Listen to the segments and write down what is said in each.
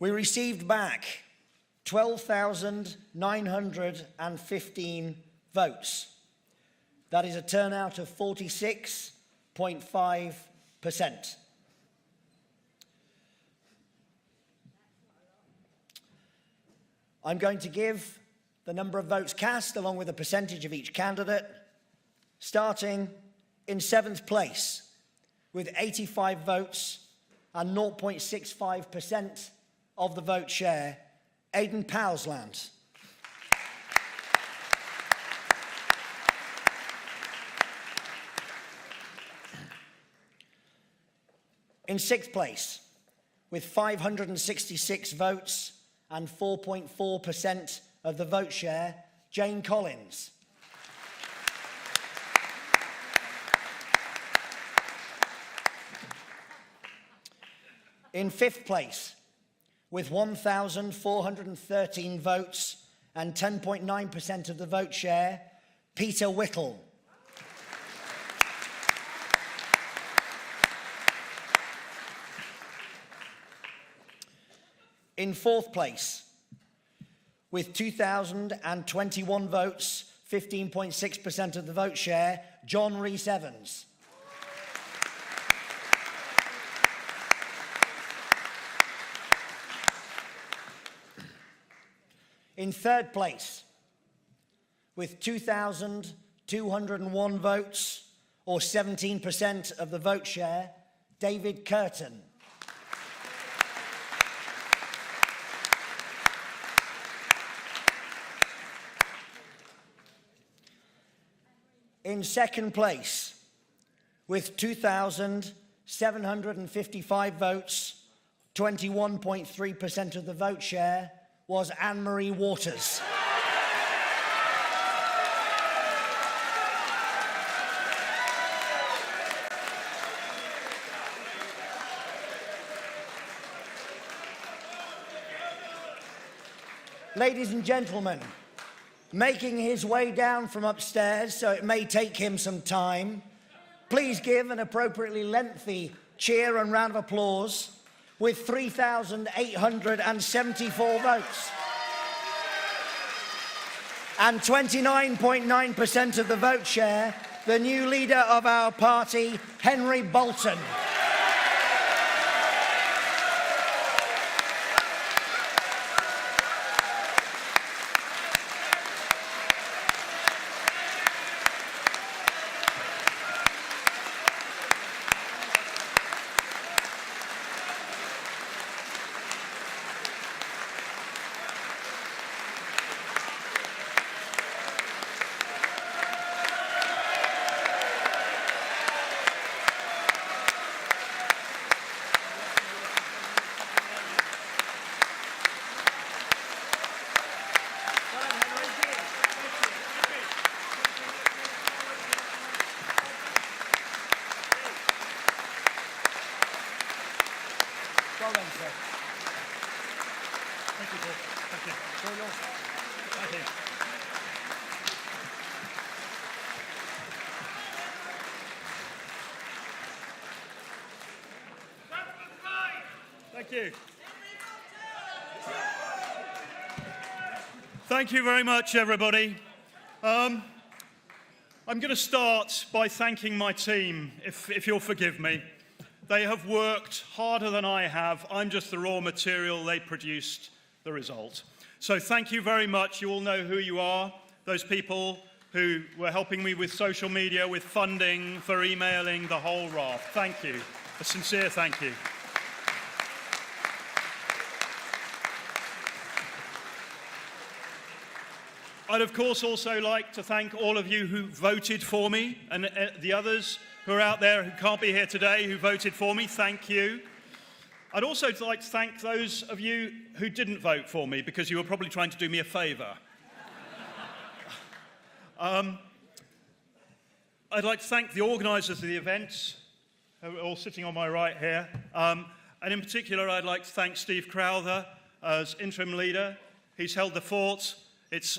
We received back 12,915 votes. That is a turnout of 46.5%. I'm going to give the number of votes cast along with the percentage of each candidate, starting in 7th place with 85 votes and 0.65% of the vote share, Aidan Powsland. In 6th place, with 566 votes and 4.4% of the vote share, Jane Collins. In 5th place, with 1,413 votes and 10.9% of the vote share, Peter Whittle. In 4th place, with 2,021 votes, 15.6% of the vote share, John Rhys-Evans. In 3rd place, with 2,201 votes, or 17% of the vote share, David Curtin. In 2nd place, with 2,755 votes, 21.3% of the vote share, was Anne-Marie Waters. Ladies and gentlemen, making his way down from upstairs, so it may take him some time, please give an appropriately lengthy cheer and round of applause with 3,874 votes and 29.9% of the vote share, the new leader of our party, Henry Bolton. Well done, sir. Thank you, Paul. Thank you. Thank you. Thank you. Thank you very much, everybody. I'm going to start by thanking my team, if you'll forgive me. They have worked harder than I have. I'm just the raw material. They produced the result. So thank you very much. You all know who you are. Those people who were helping me with social media, with funding, for emailing, the whole raft. Thank you. A sincere thank you. I'd of course also like to thank all of you who voted for me, and the others who are out there who can't be here today who voted for me. Thank you. I'd also like to thank those of you who didn't vote for me because you were probably trying to do me a favour. I'd like to thank the organisers of the events, who are all sitting on my right here. And in particular, I'd like to thank Steve Crowther as interim leader. He's held the fort. It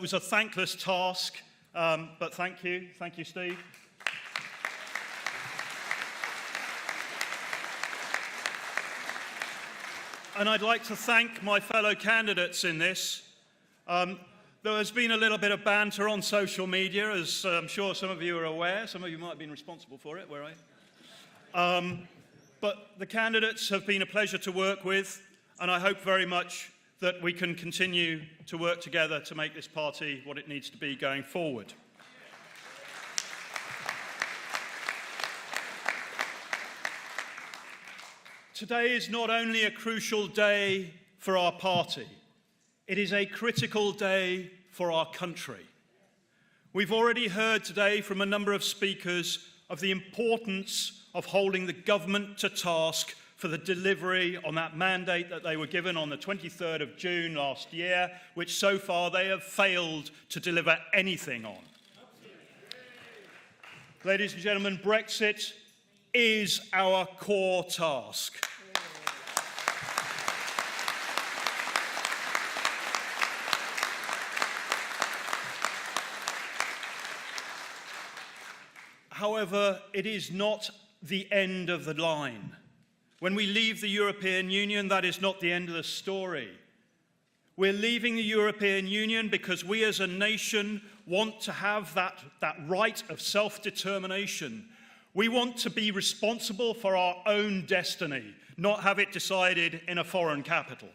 was a thankless task, but thank you. Thank you, Steve. And I'd like to thank my fellow candidates in this. There has been a little bit of banter on social media, as I'm sure some of you are aware. Some of you might have been responsible for it, where are you? But the candidates have been a pleasure to work with, and I hope very much that we can continue to work together to make this party what it needs to be going forward. Today is not only a crucial day for our party, it is a critical day for our country. We've already heard today from a number of speakers of the importance of holding the government to task for the delivery on that mandate that they were given on the 23rd of June last year, which so far they have failed to deliver anything on. Ladies and gentlemen, Brexit is our core task. However, it is not the end of the line. When we leave the European Union, that is not the end of the story. We're leaving the European Union because we as a nation want to have that right of self-determination. We want to be responsible for our own destiny, not have it decided in a foreign capital.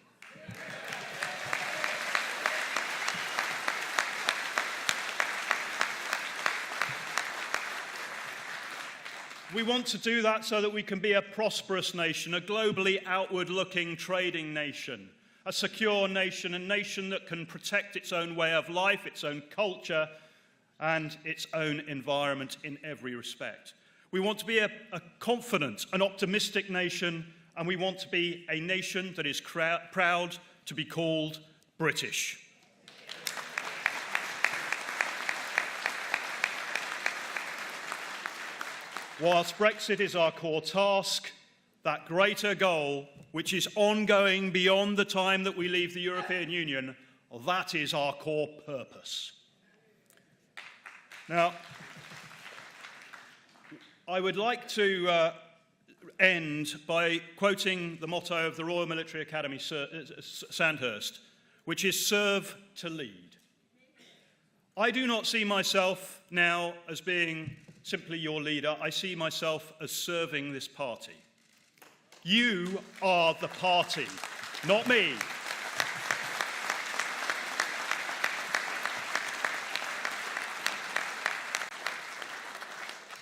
We want to do that so that we can be a prosperous nation, a globally outward-looking trading nation, a secure nation, a nation that can protect its own way of life, its own culture, and its own environment in every respect. We want to be a confident, an optimistic nation, and we want to be a nation that is proud to be called British. Whilst Brexit is our core task, that greater goal, which is ongoing beyond the time that we leave the European Union, that is our core purpose. Now, I would like to end by quoting the motto of the Royal Military Academy, Sandhurst, which is serve to lead. I do not see myself now as being simply your leader. I see myself as serving this party. You are the party, not me.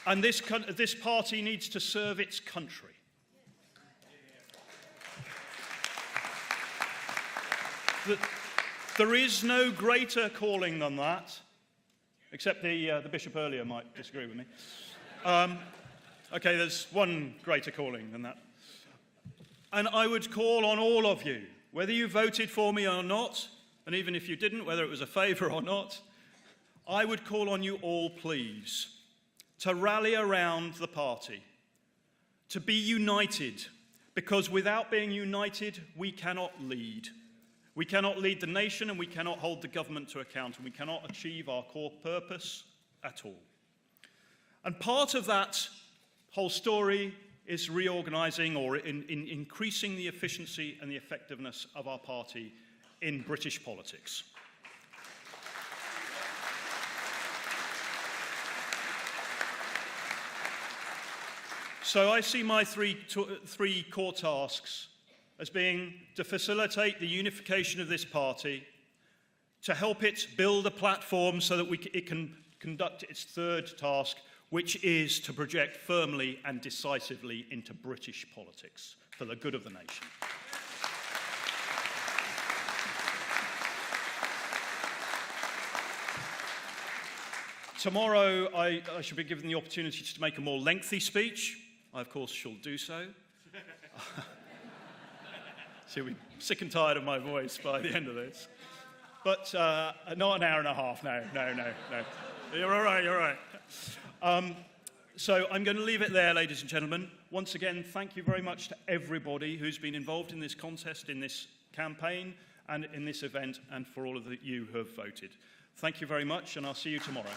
And this party needs to serve its country. There is no greater calling than that. Except the bishop earlier might disagree with me. Okay, there's one greater calling than that. And I would call on all of you, whether you voted for me or not, and even if you didn't, whether it was a favour or not, I would call on you all, please, to rally around the party, to be united, because without being united, we cannot lead. We cannot lead the nation, and we cannot hold the government to account, and we cannot achieve our core purpose at all. And part of that whole story is reorganising or increasing the efficiency and the effectiveness of our party in British politics. So I see my three core tasks as being to facilitate the unification of this party, to help it build a platform so that it can conduct its third task, which is to project firmly and decisively into British politics for the good of the nation. Tomorrow, I shall be given the opportunity to make a more lengthy speech. I, of course, shall do so. So you'll be sick and tired of my voice by the end of this. But not an hour and a half, no. You're all right. So I'm going to leave it there, ladies and gentlemen. Once again, thank you very much to everybody who's been involved in this contest, in this campaign, and in this event, and for all of you who have voted. Thank you very much, and I'll see you tomorrow.